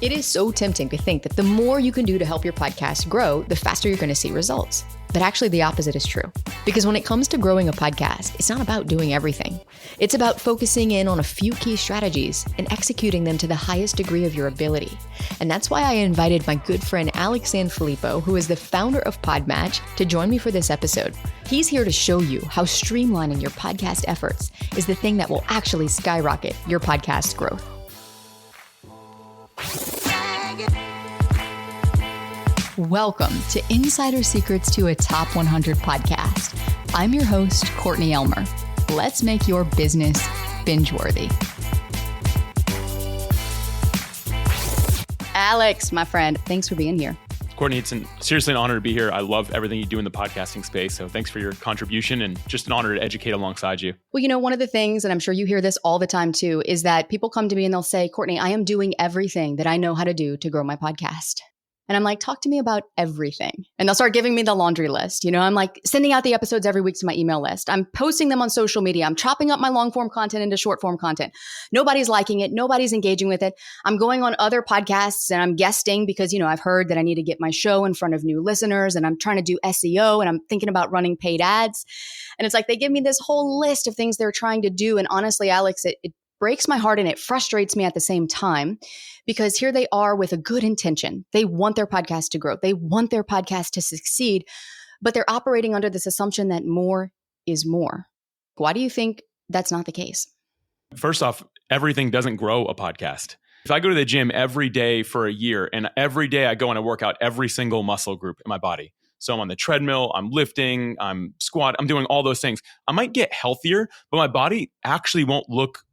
It is so tempting to think that the more you can do to help your podcast grow, the faster you're going to see results. But actually the opposite is true. Because when it comes to growing a podcast, it's not about doing everything. It's about focusing in on a few key strategies and executing them to the highest degree of your ability. And that's why I invited my good friend Alex Sanfilippo, who is the founder of PodMatch, to join me for this episode. He's here to show you how streamlining your podcast efforts is the thing that will actually skyrocket your podcast growth. Welcome to Insider Secrets to a Top 100 podcast. I'm your host, Courtney Elmer. Let's make your business binge-worthy. Alex, my friend, thanks for being here. Courtney, it's seriously an honor to be here. I love everything you do in the podcasting space. So thanks for your contribution and just an honor to educate alongside you. Well, you know, one of the things, and I'm sure you hear this all the time too, is that people come to me and they'll say, Courtney, I am doing everything that I know how to do to grow my podcast. And I'm like, talk to me about everything. And they'll start giving me the laundry list. You know, I'm like sending out the episodes every week to my email list. I'm posting them on social media. I'm chopping up my long form content into short form content. Nobody's liking it. Nobody's engaging with it. I'm going on other podcasts and I'm guesting because, you know, I've heard that I need to get my show in front of new listeners and I'm trying to do SEO and I'm thinking about running paid ads. And it's like, they give me this whole list of things they're trying to do. And honestly, Alex, it breaks my heart and it frustrates me at the same time because here they are with a good intention. They want their podcast to grow. They want their podcast to succeed, but they're operating under this assumption that more is more. Why do you think that's not the case? First off, everything doesn't grow a podcast. If I go to the gym every day for a year and every day I go and I work out every single muscle group in my body. So I'm on the treadmill, I'm lifting, I'm squat, I'm doing all those things. I might get healthier, but my body actually won't look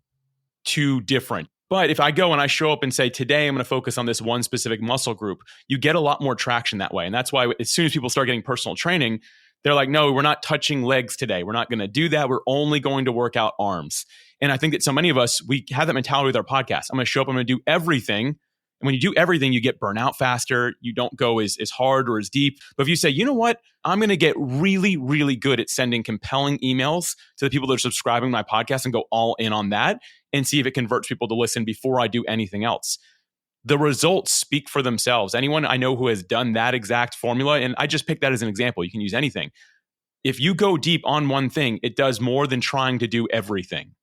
too different. But if I go and I show up and say, today I'm going to focus on this one specific muscle group, you get a lot more traction that way. And that's why as soon as people start getting personal training, they're like, no, we're not touching legs today. We're not going to do that. We're only going to work out arms. And I think that so many of us, we have that mentality with our podcast. I'm going to show up, I'm going to do everything. And when you do everything, you get burnt out faster. You don't go as hard or as deep. But if you say, you know what, I'm going to get really, really good at sending compelling emails to the people that are subscribing to my podcast and go all in on that and see if it converts people to listen before I do anything else. The results speak for themselves. Anyone I know who has done that exact formula, and I just picked that as an example, you can use anything. If you go deep on one thing, it does more than trying to do everything.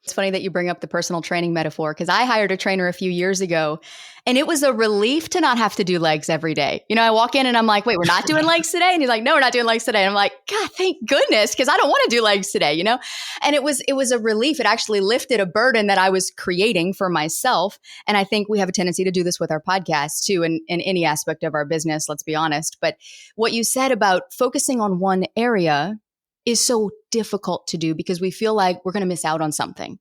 It's funny that you bring up the personal training metaphor because I hired a trainer a few years ago and it was a relief to not have to do legs every day. You know, I walk in and I'm like, wait, we're not doing legs today? And he's like, no, we're not doing legs today. And I'm like, God, thank goodness, because I don't want to do legs today, you know? And it was a relief. It actually lifted a burden that I was creating for myself. And I think we have a tendency to do this with our podcast too, in any aspect of our business, let's be honest. But what you said about focusing on one area is so difficult to do because we feel like we're going to miss out on something.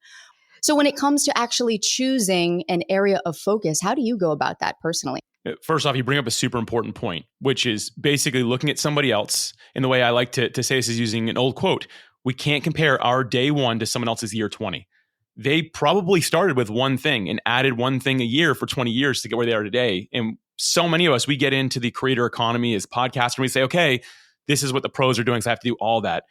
So when it comes to actually choosing an area of focus, how do you go about that personally? First off, you bring up a super important point, which is basically looking at somebody else. And the way I like to say this is using an old quote. We can't compare our day one to someone else's year 20. They probably started with one thing and added one thing a year for 20 years to get where they are today. And so many of us, we get into the creator economy as podcasters and we say, okay, this is what the pros are doing, so I have to do all that.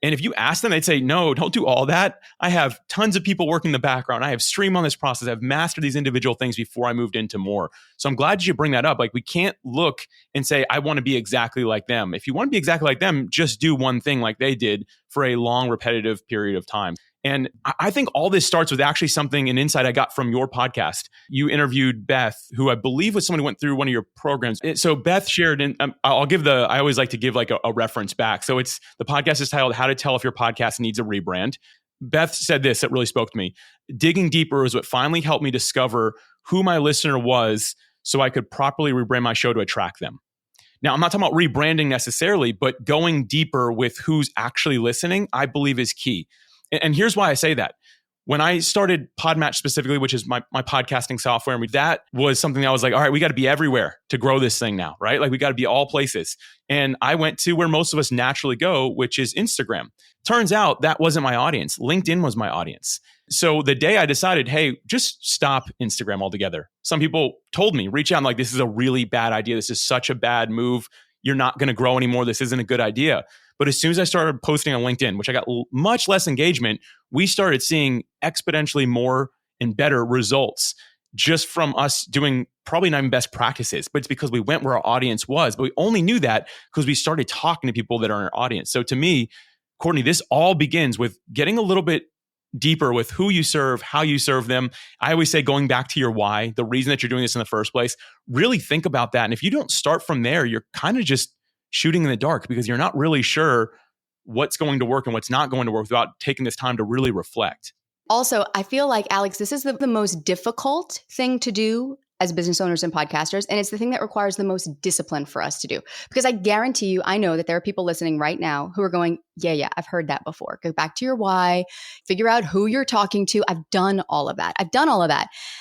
And if you ask them, they'd say, no, don't do all that. I have tons of people working in the background. I have stream on this process. I've mastered these individual things before I moved into more. So I'm glad you bring that up. Like, we can't look and say, I want to be exactly like them. If you want to be exactly like them, just do one thing like they did for a long, repetitive period of time. And I think all this starts with actually an insight I got from your podcast. You interviewed Beth, who I believe was someone who went through one of your programs. So Beth shared, and I always like to give like a reference back. So the podcast is titled How to Tell If Your Podcast Needs a Rebrand. Beth said this that really spoke to me. Digging deeper is what finally helped me discover who my listener was so I could properly rebrand my show to attract them. Now, I'm not talking about rebranding necessarily, but going deeper with who's actually listening, I believe is key. And here's why I say that. When I started PodMatch specifically, which is my podcasting software, and that was something that I was like, all right, we got to be everywhere to grow this thing now, right? Like, we got to be all places. And I went to where most of us naturally go, which is Instagram. Turns out that wasn't my audience. LinkedIn was my audience. So the day I decided, hey, just stop Instagram altogether. Some people told me, reach out, and like, this is a really bad idea. This is such a bad move. You're not going to grow anymore. This isn't a good idea. But as soon as I started posting on LinkedIn, which I got much less engagement, we started seeing exponentially more and better results just from us doing probably not even best practices, but it's because we went where our audience was. But we only knew that because we started talking to people that are in our audience. So to me, Courtney, this all begins with getting a little bit deeper with who you serve, how you serve them. I always say going back to your why, the reason that you're doing this in the first place, really think about that. And if you don't start from there, you're kind of just shooting in the dark because you're not really sure what's going to work and what's not going to work without taking this time to really reflect. Also, I feel like, Alex, this is the most difficult thing to do as business owners and podcasters. And it's the thing that requires the most discipline for us to do. Because I guarantee you, I know that there are people listening right now who are going, yeah, I've heard that before. Go back to your why, figure out who you're talking to. I've done all of that.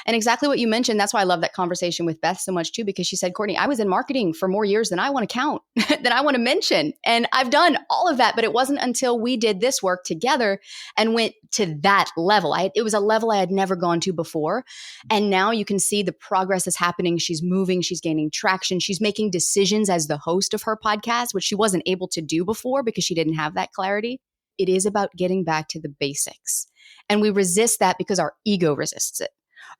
And exactly what you mentioned, that's why I love that conversation with Beth so much too, because she said, Courtney, I was in marketing for more years than I want to count, than I want to mention. And I've done all of that, but it wasn't until we did this work together and went to that level. It was a level I had never gone to before. And now you can see the progress is happening. She's moving, she's gaining traction. She's making decisions as the host of her podcast, which she wasn't able to do before because she didn't have that clarity. It is about getting back to the basics. And we resist that because our ego resists it.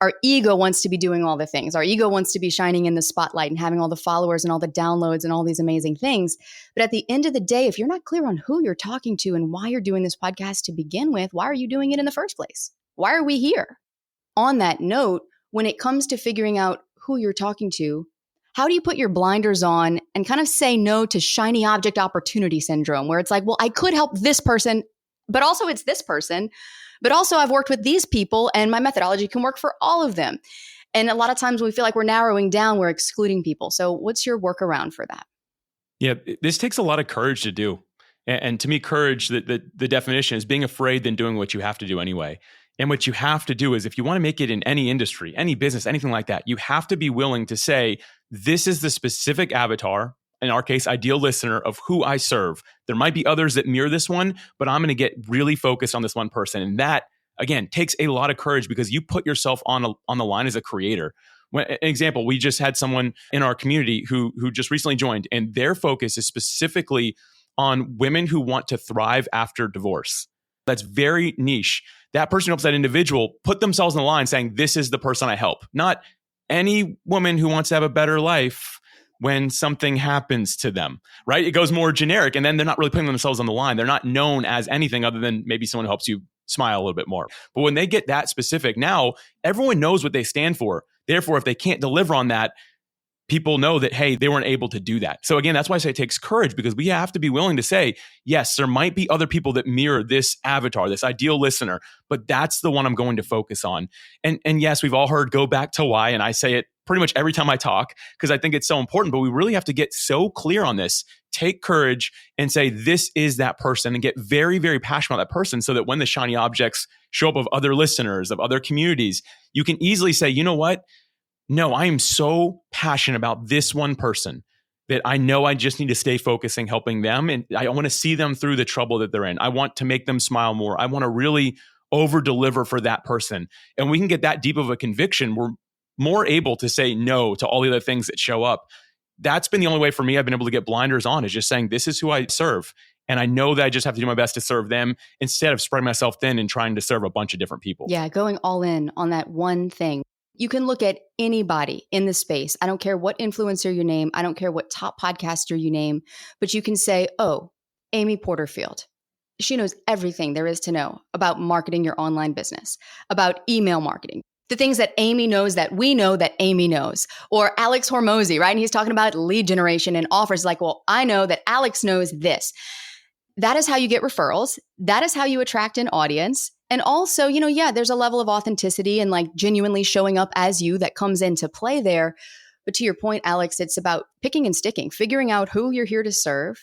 Our ego wants to be doing all the things. Our ego wants to be shining in the spotlight and having all the followers and all the downloads and all these amazing things. But at the end of the day, if you're not clear on who you're talking to and why you're doing this podcast to begin with, why are you doing it in the first place? Why are we here? On that note, when it comes to figuring out who you're talking to, how do you put your blinders on and kind of say no to shiny object opportunity syndrome, where it's like, well, I could help this person, but also it's this person, but also I've worked with these people and my methodology can work for all of them. And a lot of times we feel like we're narrowing down, we're excluding people. So what's your workaround for that? Yeah, this takes a lot of courage to do. And to me, courage, the definition is being afraid than doing what you have to do anyway. And what you have to do is, if you want to make it in any industry, any business, anything like that, you have to be willing to say, this is the specific avatar, in our case, ideal listener, of who I serve. There might be others that mirror this one, but I'm going to get really focused on this one person. And that, again, takes a lot of courage because you put yourself on the line as a creator. An example, we just had someone in our community who just recently joined, and their focus is specifically on women who want to thrive after divorce. That's very niche. That person who helps that individual put themselves in the line saying, this is the person I help. Not any woman who wants to have a better life when something happens to them, right? It goes more generic, and then they're not really putting themselves on the line. They're not known as anything other than maybe someone who helps you smile a little bit more. But when they get that specific, now everyone knows what they stand for. Therefore, if they can't deliver on that, people know that, hey, they weren't able to do that. So again, that's why I say it takes courage, because we have to be willing to say, yes, there might be other people that mirror this avatar, this ideal listener, but that's the one I'm going to focus on. And yes, we've all heard go back to why, and I say it pretty much every time I talk because I think it's so important, but we really have to get so clear on this. Take courage and say, this is that person, and get very, very passionate about that person so that when the shiny objects show up of other listeners, of other communities, you can easily say, you know what? No, I am so passionate about this one person that I know I just need to stay focusing, helping them. And I want to see them through the trouble that they're in. I want to make them smile more. I want to really over deliver for that person. And we can get that deep of a conviction. We're more able to say no to all the other things that show up. That's been the only way for me I've been able to get blinders on, is just saying, this is who I serve. And I know that I just have to do my best to serve them instead of spreading myself thin and trying to serve a bunch of different people. Yeah, going all in on that one thing. You can look at anybody in the space. I don't care what influencer you name. I don't care what top podcaster you name, but you can say, oh, Amy Porterfield. She knows everything there is to know about marketing your online business, about email marketing, the things that Amy knows that we know that Amy knows. Or Alex Hormozy, right? And he's talking about lead generation and offers. Like, well, I know that Alex knows this. That is how you get referrals. That is how you attract an audience. And also, there's a level of authenticity and like genuinely showing up as you that comes into play there. But to your point, Alex, it's about picking and sticking, figuring out who you're here to serve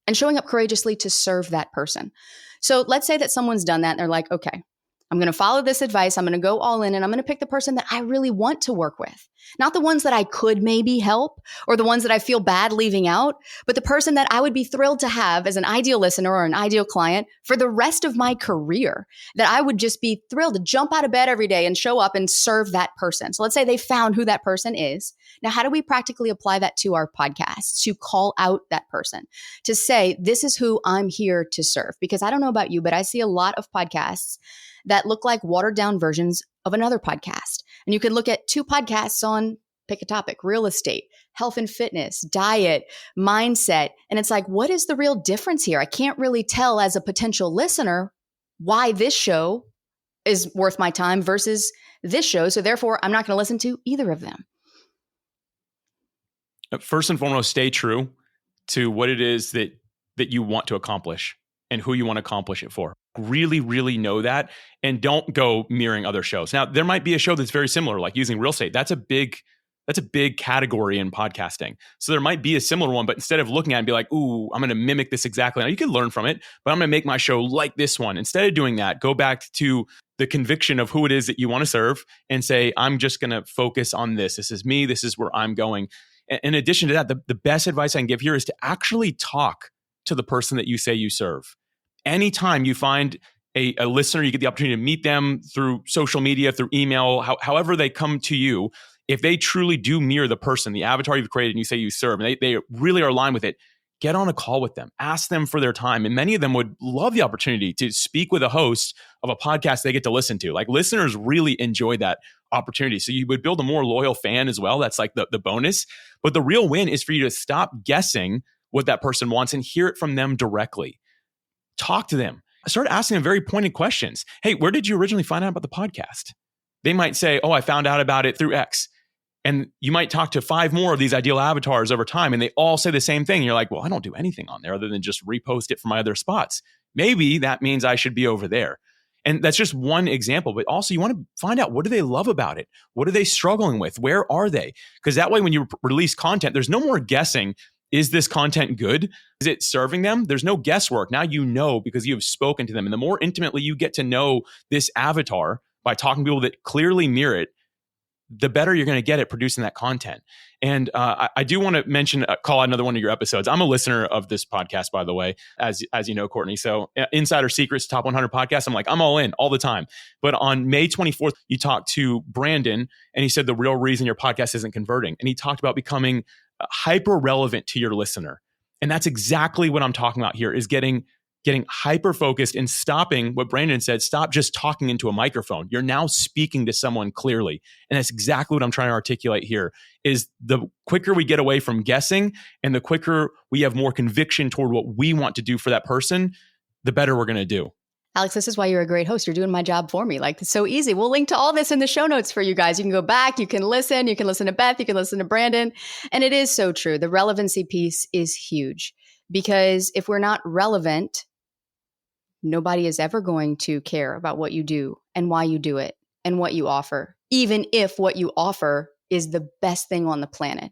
and showing up courageously to serve that person. So let's say that someone's done that and they're like, okay, I'm going to follow this advice. I'm going to go all in and I'm going to pick the person that I really want to work with. Not the ones that I could maybe help or the ones that I feel bad leaving out, but the person that I would be thrilled to have as an ideal listener or an ideal client for the rest of my career, that I would just be thrilled to jump out of bed every day and show up and serve that person. So let's say they found who that person is. Now, how do we practically apply that to our podcast, to call out that person, to say, this is who I'm here to serve? Because I don't know about you, but I see a lot of podcasts that look like watered down versions of another podcast. And you can look at 2 podcasts on, pick a topic, real estate, health and fitness, diet, mindset. And it's like, what is the real difference here? I can't really tell as a potential listener why this show is worth my time versus this show. So therefore, I'm not going to listen to either of them. First and foremost, stay true to what it is that you want to accomplish and who you want to accomplish it for. Really, really know that, and don't go mirroring other shows. Now, there might be a show that's very similar, like using real estate. That's a big category in podcasting. So there might be a similar one, but instead of looking at it and be like, ooh, I'm going to mimic this exactly. Now, you can learn from it, but I'm going to make my show like this one. Instead of doing that, go back to the conviction of who it is that you want to serve and say, I'm just going to focus on this. This is me. This is where I'm going. In addition to that, the best advice I can give here is to actually talk to the person that you say you serve. Anytime you find a listener, you get the opportunity to meet them through social media, through email, however they come to you. If they truly do mirror the person, the avatar you've created and you say you serve, and they really are aligned with it, get on a call with them, ask them for their time. And many of them would love the opportunity to speak with a host of a podcast they get to listen to. Like, listeners really enjoy that opportunity. So you would build a more loyal fan as well. That's like the bonus. But the real win is for you to stop guessing what that person wants and hear it from them directly. Talk to them. Start asking them very pointed questions. Hey, where did you originally find out about the podcast? They might say, oh, I found out about it through X. And you might talk to 5 more of these ideal avatars over time, and they all say the same thing. You're like, well, I don't do anything on there other than just repost it from my other spots. Maybe that means I should be over there. And that's just one example. But also, you want to find out, what do they love about it? What are they struggling with? Where are they? Because that way, when you release content, there's no more guessing. Is this content good? Is it serving them? There's no guesswork. Now you know because you have spoken to them. And the more intimately you get to know this avatar by talking to people that clearly mirror it, the better you're going to get at producing that content. And I do want to mention, call out another one of your episodes. I'm a listener of this podcast, by the way, as you know, Courtney. So Insider Secrets, Top 100 Podcasts, I'm all in all the time. But on May 24th, you talked to Brandon, and he said the real reason your podcast isn't converting. And he talked about becoming hyper relevant to your listener. And that's exactly what I'm talking about here, is getting hyper focused and stopping what Brandon said. Stop just talking into a microphone. You're now speaking to someone clearly. And that's exactly what I'm trying to articulate here, is the quicker we get away from guessing and the quicker we have more conviction toward what we want to do for that person, the better we're going to do. Alex, this is why you're a great host. You're doing my job for me. Like, it's so easy. We'll link to all this in the show notes for you guys. You can go back, you can listen to Beth, you can listen to Brandon. And it is so true. The relevancy piece is huge, because if we're not relevant, nobody is ever going to care about what you do and why you do it and what you offer, even if what you offer is the best thing on the planet.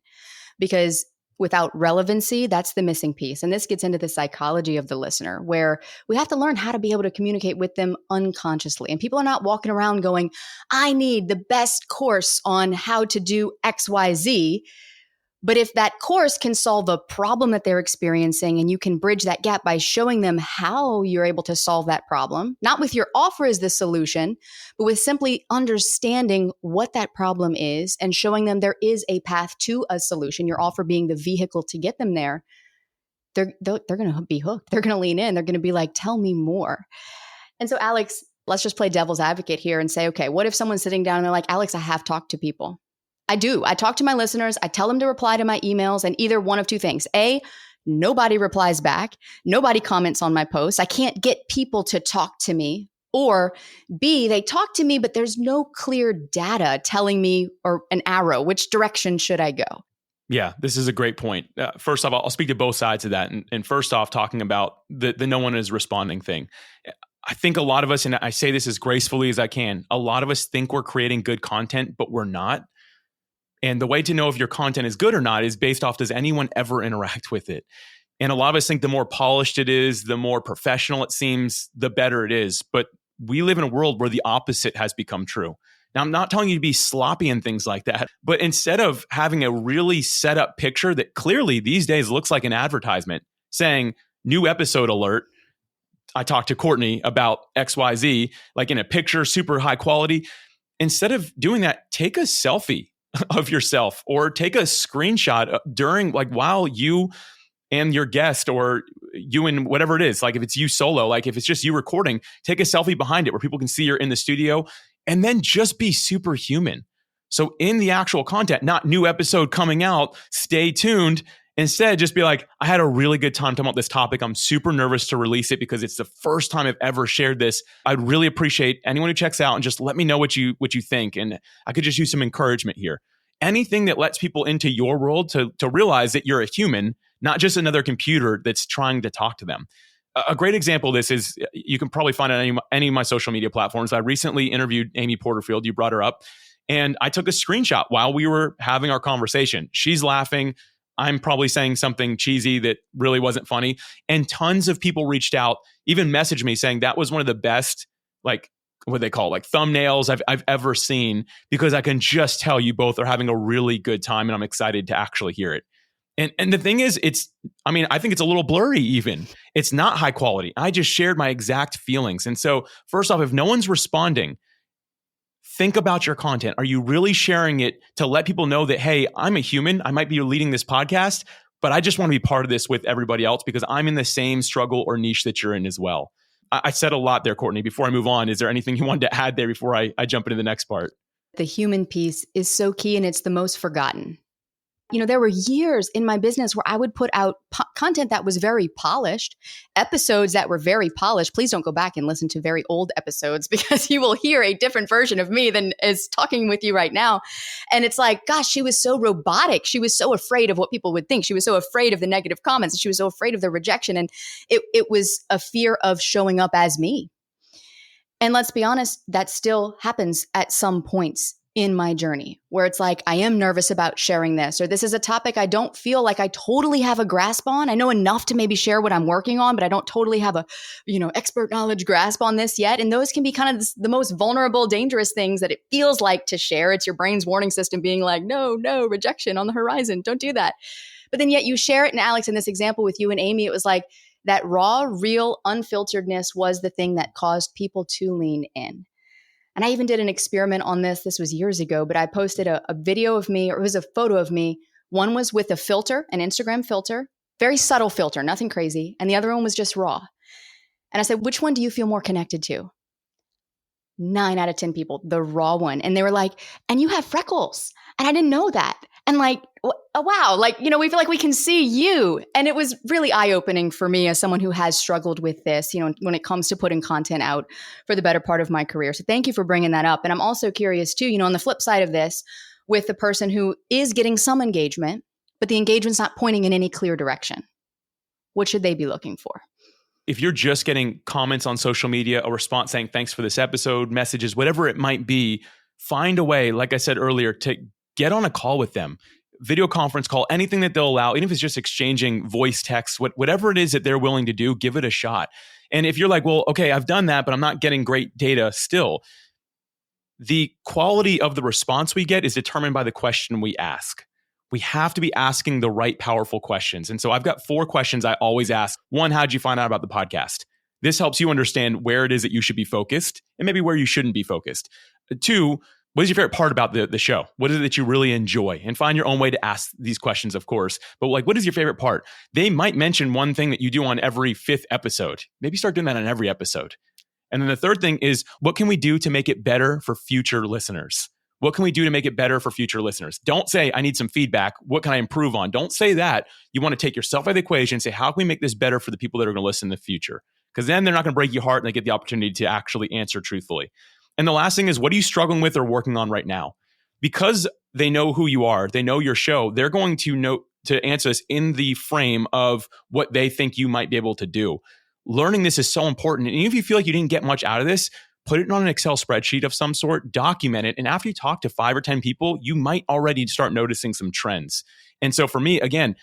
Because without relevancy, that's the missing piece. And this gets into the psychology of the listener, where we have to learn how to be able to communicate with them unconsciously. And people are not walking around going, I need the best course on how to do XYZ. But if that course can solve a problem that they're experiencing, and you can bridge that gap by showing them how you're able to solve that problem, not with your offer as the solution, but with simply understanding what that problem is and showing them there is a path to a solution, your offer being the vehicle to get them there, they're going to be hooked. They're going to lean in. They're going to be like, tell me more. And so, Alex, let's just play devil's advocate here and say, okay, what if someone's sitting down and they're like, Alex, I have talked to people. I do. I talk to my listeners. I tell them to reply to my emails, and either one of 2 things. A, nobody replies back. Nobody comments on my posts. I can't get people to talk to me. Or B, they talk to me, but there's no clear data telling me, or an arrow, which direction should I go? Yeah, this is a great point. First off, I'll speak to both sides of that. And first off, talking about the no one is responding thing. I think a lot of us, and I say this as gracefully as I can, a lot of us think we're creating good content, but we're not. And the way to know if your content is good or not is based off, does anyone ever interact with it? And a lot of us think the more polished it is, the more professional it seems, the better it is. But we live in a world where the opposite has become true. Now, I'm not telling you to be sloppy and things like that, but instead of having a really set up picture that clearly these days looks like an advertisement saying, new episode alert, I talked to Courtney about XYZ, like in a picture, super high quality. Instead of doing that, take a selfie of yourself, or take a screenshot during, like, while you and your guest, or you and whatever it is, like if it's you solo, like if it's just you recording, take a selfie behind it where people can see you're in the studio, and then just be superhuman. So in the actual content, not new episode coming out, stay tuned. Instead, just be like, I had a really good time talking about this topic. I'm super nervous to release it because it's the first time I've ever shared this. I'd really appreciate anyone who checks out and just let me know what you think. And I could just use some encouragement here. Anything that lets people into your world to realize that you're a human, not just another computer that's trying to talk to them. A great example of this is you can probably find it on any of my social media platforms. I recently interviewed Amy Porterfield. You brought her up. And I took a screenshot while we were having our conversation. She's laughing. I'm probably saying something cheesy that really wasn't funny. And tons of people reached out, even messaged me saying that was one of the best, like, what they call like thumbnails I've ever seen, because I can just tell you both are having a really good time and I'm excited to actually hear it. And the thing is, I think it's a little blurry even. It's not high quality. I just shared my exact feelings. And so first off, if no one's responding, think about your content. Are you really sharing it to let people know that, hey, I'm a human. I might be leading this podcast, but I just want to be part of this with everybody else because I'm in the same struggle or niche that you're in as well. I said a lot there, Courtney. Before I move on, is there anything you wanted to add there before I jump into the next part? The human piece is so key and it's the most forgotten. There were years in my business where I would put out content that was very polished, episodes that were very polished. Please don't go back and listen to very old episodes because you will hear a different version of me than is talking with you right now. And it's like, gosh, she was so robotic. She was so afraid of what people would think. She was so afraid of the negative comments. She was so afraid of the rejection. And it was a fear of showing up as me. And let's be honest, that still happens at some points in my journey where it's like, I am nervous about sharing this, or this is a topic I don't feel like I totally have a grasp on. I know enough to maybe share what I'm working on, but I don't totally have a, expert knowledge grasp on this yet. And those can be kind of the most vulnerable, dangerous things that it feels like to share. It's your brain's warning system being like, no, rejection on the horizon. Don't do that. But then yet you share it. And Alex, in this example with you and Amy, it was like that raw, real unfilteredness was the thing that caused people to lean in. And I even did an experiment on this. This was years ago, but I posted a video of me, or it was a photo of me. One was with a filter, an Instagram filter, very subtle filter, nothing crazy. And the other one was just raw. And I said, which one do you feel more connected to? 9 out of 10 people, the raw one. And they were like, and you have freckles. And I didn't know that. And like, oh, wow, we feel like we can see you. And it was really eye-opening for me as someone who has struggled with this, when it comes to putting content out for the better part of my career. So thank you for bringing that up. And I'm also curious too, on the flip side of this, with the person who is getting some engagement, but the engagement's not pointing in any clear direction. What should they be looking for? If you're just getting comments on social media, a response saying, thanks for this episode, messages, whatever it might be, find a way, like I said earlier, to get on a call with them, video conference call, anything that they'll allow, even if it's just exchanging voice text, whatever it is that they're willing to do, give it a shot. And if you're like, well, okay, I've done that, but I'm not getting great data still, the quality of the response we get is determined by the question we ask. We have to be asking the right powerful questions. And so I've got 4 questions I always ask. 1, how'd you find out about the podcast? This helps you understand where it is that you should be focused and maybe where you shouldn't be focused. 2, what is your favorite part about the show? What is it that you really enjoy? And find your own way to ask these questions, of course. But what is your favorite part? They might mention one thing that you do on every 5th episode. Maybe start doing that on every episode. And then the third thing is, what can we do to make it better for future listeners? What can we do to make it better for future listeners? Don't say, I need some feedback. What can I improve on? Don't say that. You want to take yourself out of the equation and say, how can we make this better for the people that are going to listen in the future? Because then they're not going to break your heart and they get the opportunity to actually answer truthfully. And the last thing is, what are you struggling with or working on right now? Because they know who you are, they know your show, they're going to know to answer this in the frame of what they think you might be able to do. Learning this is so important. And even if you feel like you didn't get much out of this, put it on an Excel spreadsheet of some sort, document it. And after you talk to 5 or 10 people, you might already start noticing some trends. And so for me, again,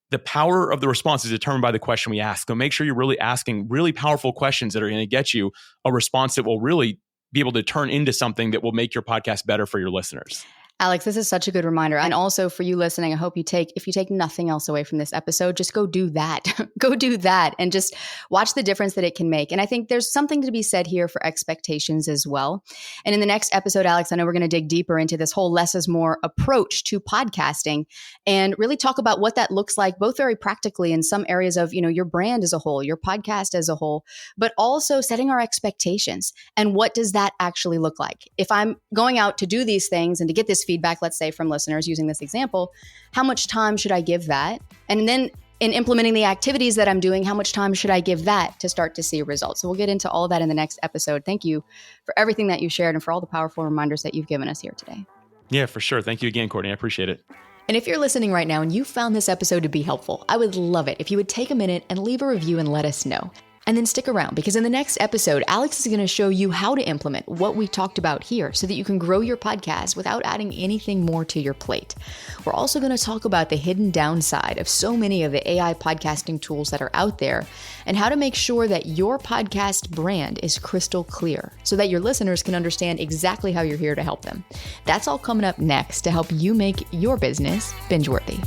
the power of the response is determined by the question we ask. So make sure you're really asking really powerful questions that are going to get you a response that will really be able to turn into something that will make your podcast better for your listeners. Alex, this is such a good reminder. And also for you listening, I hope if you take nothing else away from this episode, just go do that. Go do that and just watch the difference that it can make. And I think there's something to be said here for expectations as well. And in the next episode, Alex, I know we're going to dig deeper into this whole less is more approach to podcasting and really talk about what that looks like, both very practically in some areas of, your brand as a whole, your podcast as a whole, but also setting our expectations. And what does that actually look like? If I'm going out to do these things and to get this feedback, let's say from listeners using this example, how much time should I give that? And then in implementing the activities that I'm doing, how much time should I give that to start to see results? So we'll get into all of that in the next episode. Thank you for everything that you shared and for all the powerful reminders that you've given us here today. Yeah, for sure. Thank you again, Courtney. I appreciate it. And if you're listening right now and you found this episode to be helpful, I would love it if you would take a minute and leave a review and let us know. And then stick around, because in the next episode, Alex is going to show you how to implement what we talked about here so that you can grow your podcast without adding anything more to your plate. We're also going to talk about the hidden downside of so many of the AI podcasting tools that are out there and how to make sure that your podcast brand is crystal clear so that your listeners can understand exactly how you're here to help them. That's all coming up next to help you make your business binge-worthy.